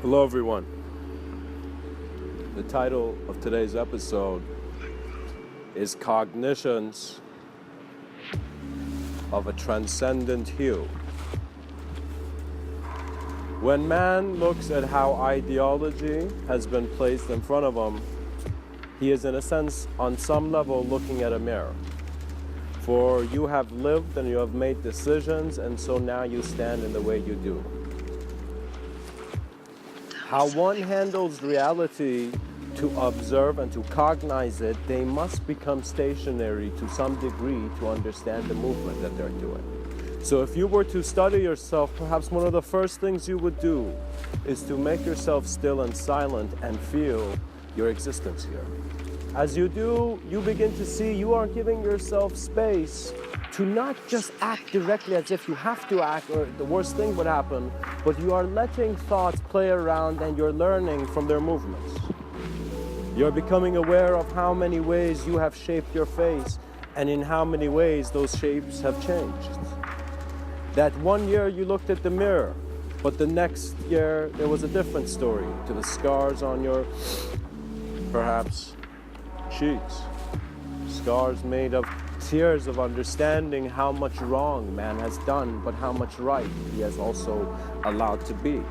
Hello everyone. The title of today's episode is Cognitions of a Transcendent Hue. When man looks at how ideology has been placed in front of him, he is in a sense, on some level, looking at a mirror. For you have lived and you have made decisions, and so now you stand in the way you do. How one handles reality to observe and to cognize it, they must become stationary to some degree to understand the movement that they're doing. So if you were to study yourself, perhaps one of the first things you would do is to make yourself still and silent and feel your existence here. As you do, you begin to see you are giving yourself space to not just act directly as if you have to act or the worst thing would happen, but you are letting thoughts play around and you're learning from their movements. You're becoming aware of how many ways you have shaped your face and in how many ways those shapes have changed. That one year you looked at the mirror, but the next year there was a different story to the scars on your, perhaps, cheeks. Scars made of tears of understanding how much wrong man has done, but how much right he has also allowed to be.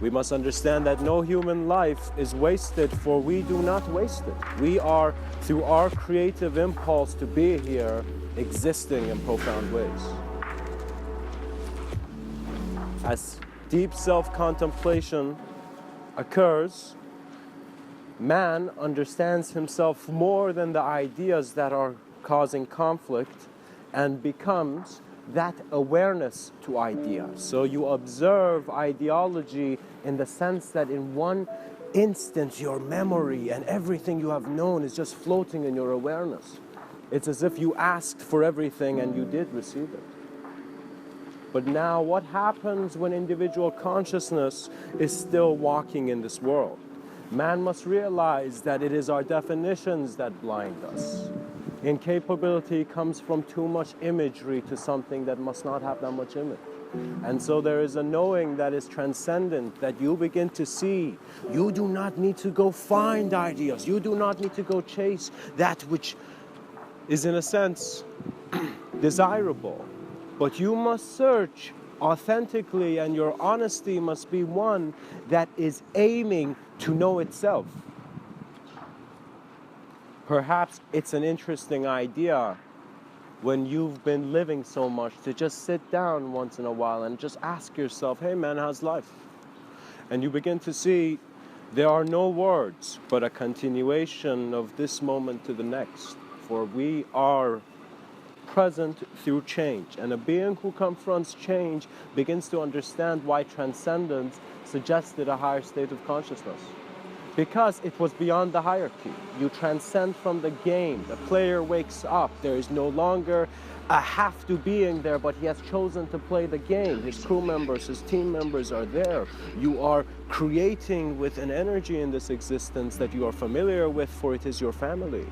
We must understand that no human life is wasted, for we do not waste it. We are, through our creative impulse to be here, existing in profound ways. As deep self-contemplation occurs, man understands himself more than the ideas that are causing conflict and becomes that awareness to ideas. So you observe ideology in the sense that in one instant your memory and everything you have known is just floating in your awareness. It's as if you asked for everything and you did receive it. But now what happens when individual consciousness is still walking in this world? Man must realize that it is our definitions that blind us. Incapability comes from too much imagery to something that must not have that much image. And so there is a knowing that is transcendent, that you begin to see. You do not need to go find ideas. You do not need to go chase that which is in a sense desirable. But you must search authentically, and your honesty must be one that is aiming to know itself. Perhaps it's an interesting idea when you've been living so much to just sit down once in a while and just ask yourself, hey man, how's life? And you begin to see there are no words, but a continuation of this moment to the next. For we are present through change, and a being who confronts change begins to understand why transcendence suggested a higher state of consciousness. Because it was beyond the hierarchy. You transcend from the game. The player wakes up. There is no longer a have to being there, but he has chosen to play the game. His crew members, his team members are there. You are creating with an energy in this existence that you are familiar with, for it is your family.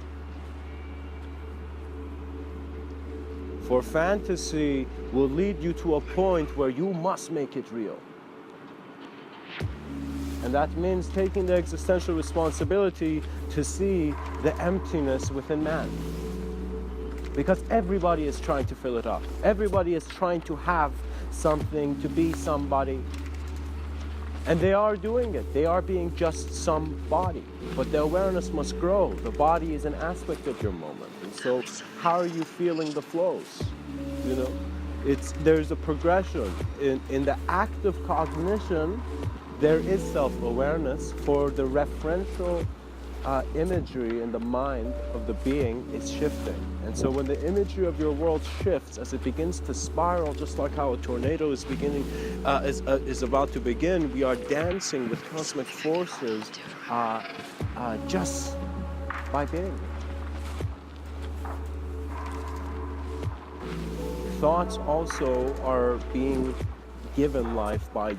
For fantasy will lead you to a point where you must make it real. And that means taking the existential responsibility to see the emptiness within man. Because everybody is trying to fill it up. Everybody is trying to have something, to be somebody. And they are doing it. They are being just somebody. But the awareness must grow. The body is an aspect of your moment. And so how are you feeling the flows? You know, there's a progression. In the act of cognition, there is self-awareness, for the referential imagery in the mind of the being is shifting. And so when the imagery of your world shifts, as it begins to spiral, just like how a tornado is beginning, is about to begin, we are dancing with cosmic forces just by being. Thoughts also are being given life by you.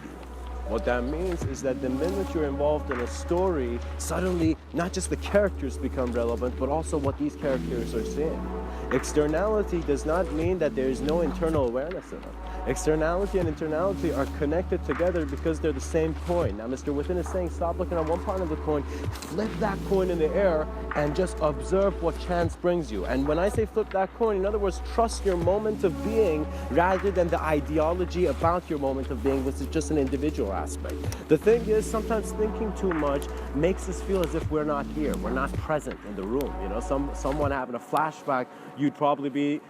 What that means is that the minute you're involved in a story, suddenly not just the characters become relevant, but also what these characters are seeing. Externality does not mean that there is no internal awareness in it. Externality and internality are connected together because they're the same coin. Now, Mr. Within is saying, stop looking at one part of the coin, flip that coin in the air, and just observe what chance brings you. And when I say flip that coin, in other words, trust your moment of being rather than the ideology about your moment of being, which is just an individual aspect. The thing is, sometimes thinking too much makes us feel as if we're not here, we're not present in the room. You know, someone having a flashback, you'd probably be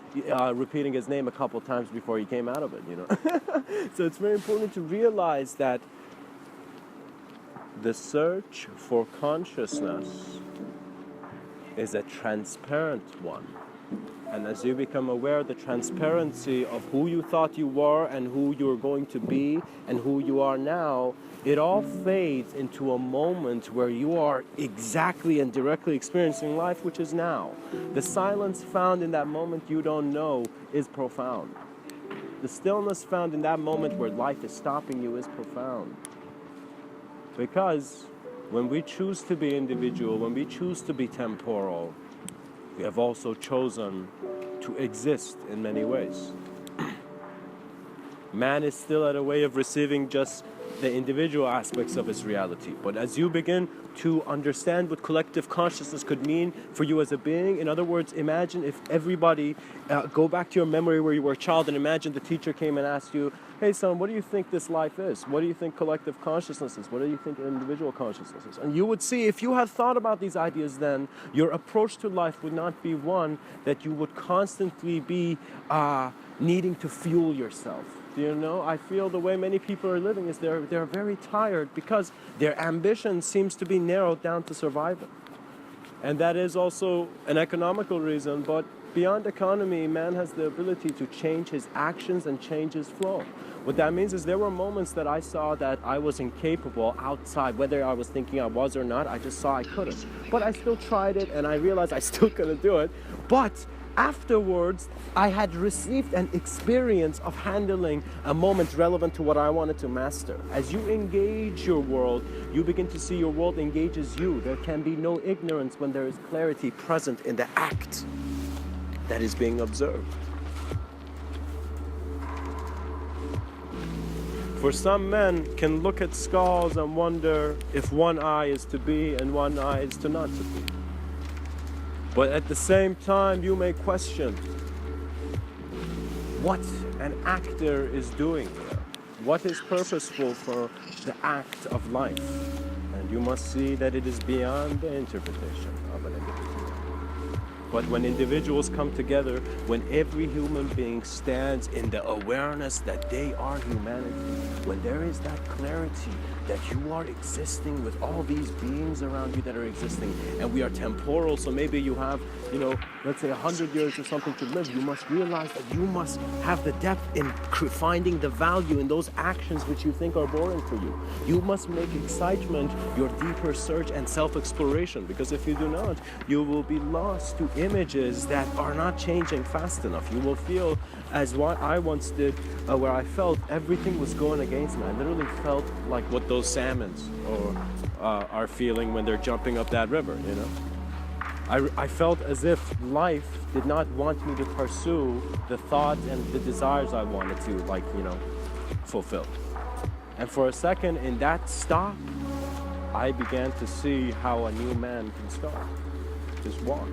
repeating his name a couple times before he came out of it, you know. So it's very important to realize that the search for consciousness is a transparent one. And as you become aware of the transparency of who you thought you were and who you're going to be and who you are now, it all fades into a moment where you are exactly and directly experiencing life, which is now. The silence found in that moment you don't know is profound. The stillness found in that moment where life is stopping you is profound. Because when we choose to be individual, when we choose to be temporal, we have also chosen to exist in many ways. Man is still at a way of receiving just the individual aspects of his reality. But as you begin to understand what collective consciousness could mean for you as a being, in other words, imagine if everybody, go back to your memory where you were a child and imagine the teacher came and asked you, hey son, what do you think this life is? What do you think collective consciousness is? What do you think individual consciousness is? And you would see, if you had thought about these ideas then, your approach to life would not be one that you would constantly be needing to fuel yourself. You know, I feel the way many people are living is they're very tired because their ambition seems to be narrowed down to survival. And that is also an economical reason, but beyond economy, man has the ability to change his actions and change his flow. What that means is there were moments that I saw that I was incapable outside, whether I was thinking I was or not, I just saw I couldn't. But I still tried it and I realized I still couldn't do it. But afterwards, I had received an experience of handling a moment relevant to what I wanted to master. As you engage your world, you begin to see your world engages you. There can be no ignorance when there is clarity present in the act that is being observed. For some men can look at skulls and wonder if one eye is to be and one eye is to not to be. But at the same time, you may question what an actor is doing here. What is purposeful for the act of life? And you must see that it is beyond the interpretation of an individual. But when individuals come together, when every human being stands in the awareness that they are humanity, when there is that clarity that you are existing with all these beings around you that are existing, and we are temporal, so maybe you have, let's say 100 years or something to live, you must realize that you must have the depth in finding the value in those actions which you think are boring for you. You must make excitement your deeper search and self-exploration, because if you do not, you will be lost to images that are not changing fast enough. You will feel as what I once did, where I felt everything was going against me. I literally felt like what those salmons are feeling when they're jumping up that river, I felt as if life did not want me to pursue the thoughts and the desires I wanted to, fulfill. And for a second, in that stop, I began to see how a new man can start. Just walk.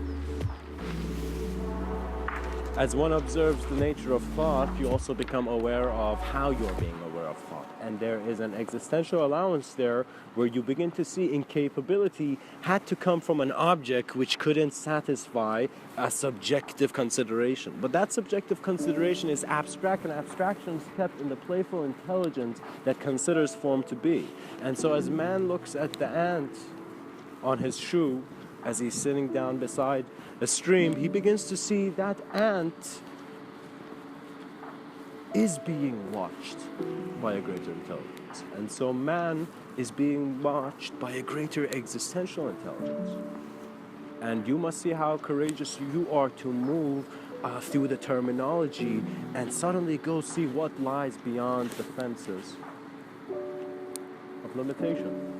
As one observes the nature of thought, you also become aware of how you're being aware of thought. And there is an existential allowance there where you begin to see incapability had to come from an object which couldn't satisfy a subjective consideration. But that subjective consideration is abstract, and abstraction is kept in the playful intelligence that considers form to be. And so as man looks at the ant on his shoe, as he's sitting down beside a stream, he begins to see that ant is being watched by a greater intelligence. And so man is being watched by a greater existential intelligence. And you must see how courageous you are to move through the terminology and suddenly go see what lies beyond the fences of limitation.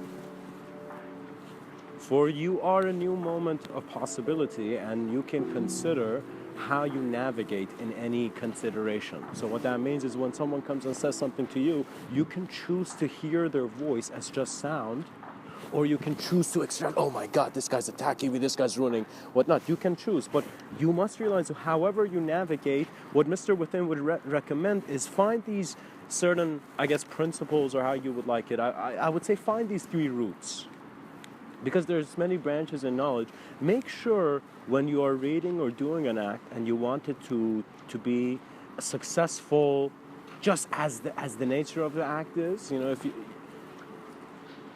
For you are a new moment of possibility, and you can consider how you navigate in any consideration. So what that means is when someone comes and says something to you, you can choose to hear their voice as just sound, or you can choose to extract, oh my God, this guy's attacking me, this guy's ruining, whatnot. You can choose, but you must realize however you navigate, what Mr. Within would recommend is find these certain, I guess, principles, or how you would like it. I would say find these 3 roots. Because there's many branches in knowledge. Make sure when you are reading or doing an act and you want it to be successful, just as the nature of the act is, if you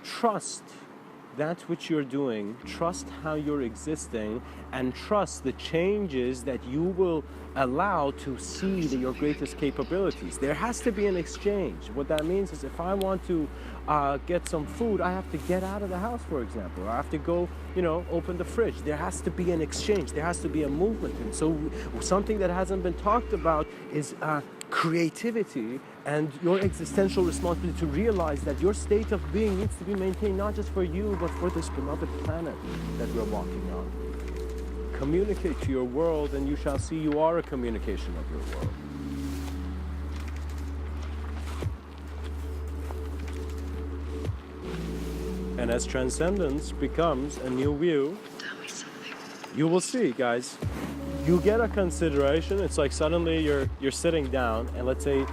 trust that which you're doing, trust how you're existing, and trust the changes that you will allow to see your greatest capabilities. There has to be an exchange. What that means is if I want to get some food, I have to get out of the house, for example. I have to go, open the fridge. There has to be an exchange. There has to be a movement. And so something that hasn't been talked about is creativity and your existential responsibility to realize that your state of being needs to be maintained not just for you, but for this beloved planet that we're walking on. Communicate to your world, and you shall see you are a communication of your world. And as transcendence becomes a new view, you will see, guys, you get a consideration. It's like suddenly you're sitting down, and let's say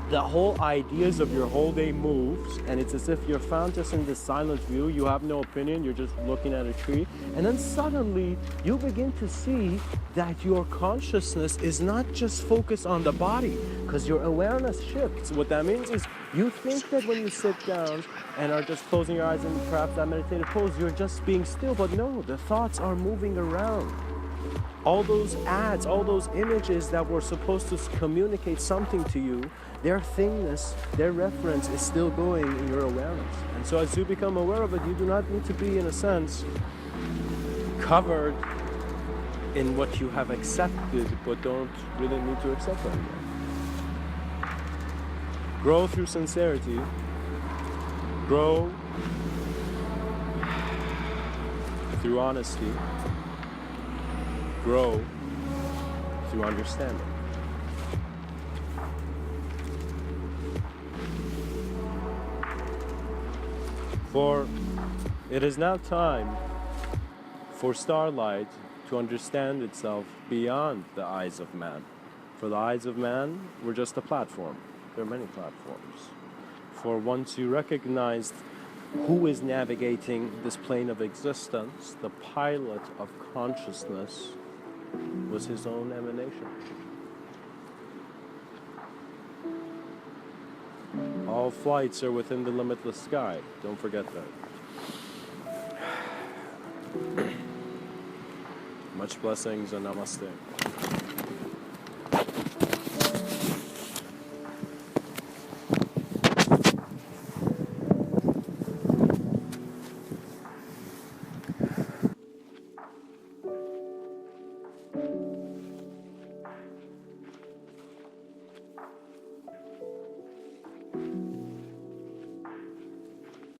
the whole ideas of your whole day moves, and it's as if you're found just in this silent view. You have no opinion, you're just looking at a tree, and then suddenly you begin to see that your consciousness is not just focused on the body, because your awareness shifts. What that means is you think that when you sit down and are just closing your eyes in perhaps that meditative pose, you're just being still, but no, the thoughts are moving around. All those ads, all those images that were supposed to communicate something to you, their thingness, their reference is still going in your awareness. And so as you become aware of it, you do not need to be, in a sense, covered in what you have accepted, but don't really need to accept anymore. Grow through sincerity. Grow through honesty. Grow through understanding. For it is now time for starlight to understand itself beyond the eyes of man. For the eyes of man were just a platform. There are many platforms. For once you recognized who is navigating this plane of existence, the pilot of consciousness was his own emanation. All flights are within the limitless sky. Don't forget that. Much blessings and namaste.